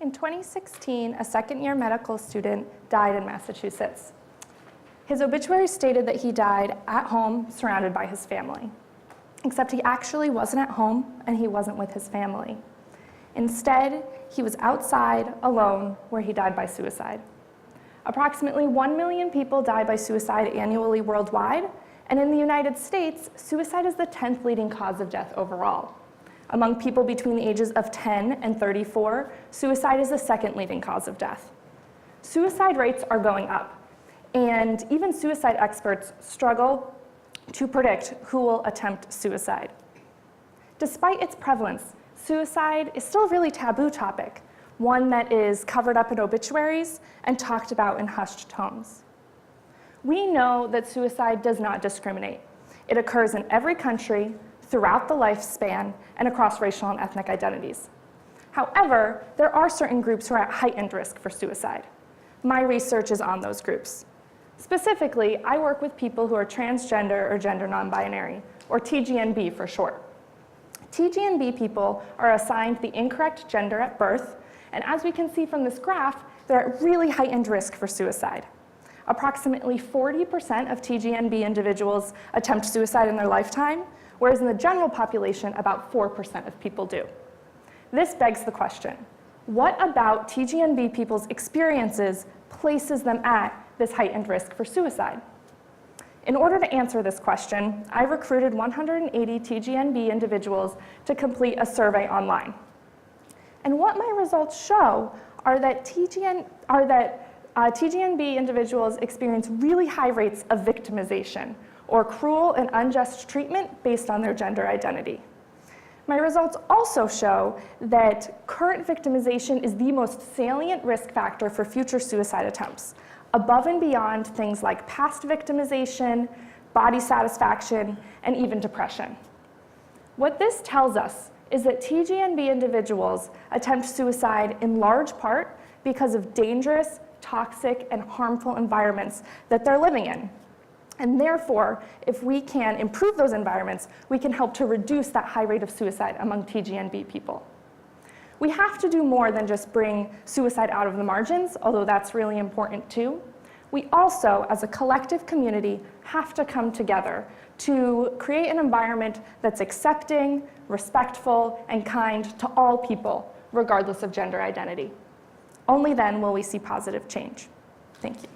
In 2016, a second-year medical student died in Massachusetts. His obituary stated that he died at home, surrounded by his family. Except he actually wasn't at home, and he wasn't with his family. Instead, he was outside, alone, where he died by suicide. Approximately 1 million people die by suicide annually worldwide, and in the United States, suicide is the 10th leading cause of death overall. Among people between the ages of 10 and 34, suicide is the second leading cause of death. Suicide rates are going up, and even suicide experts struggle to predict who will attempt suicide. Despite its prevalence, suicide is still a really taboo topic, one that is covered up in obituaries and talked about in hushed tones. We know that suicide does not discriminate. It occurs in every country, throughout the lifespan, and across racial and ethnic identities. However, there are certain groups who are at heightened risk for suicide. My research is on those groups. Specifically, I work with people who are transgender or gender non-binary, or TGNB for short. TGNB people are assigned the incorrect gender at birth, and as we can see from this graph, they're at really heightened risk for suicide. Approximately 40% of TGNB individuals attempt suicide in their lifetime, whereas in the general population, about 4% of people do. This begs the question, what about TGNB people's experiences places them at this heightened risk for suicide? In order to answer this question, I recruited 180 TGNB individuals to complete a survey online. And what my results show are that TGNB individuals experience really high rates of victimization, or cruel and unjust treatment based on their gender identity. My results also show that current victimization is the most salient risk factor for future suicide attempts, above and beyond things like past victimization, body satisfaction, and even depression. What this tells us is that TGNB individuals attempt suicide in large part because of dangerous, toxic, and harmful environments that they're living in. And therefore, if we can improve those environments, we can help to reduce that high rate of suicide among TGNB people. We have to do more than just bring suicide out of the margins, although that's really important too. We also, as a collective community, have to come together to create an environment that's accepting, respectful, and kind to all people, regardless of gender identity. Only then will we see positive change. Thank you.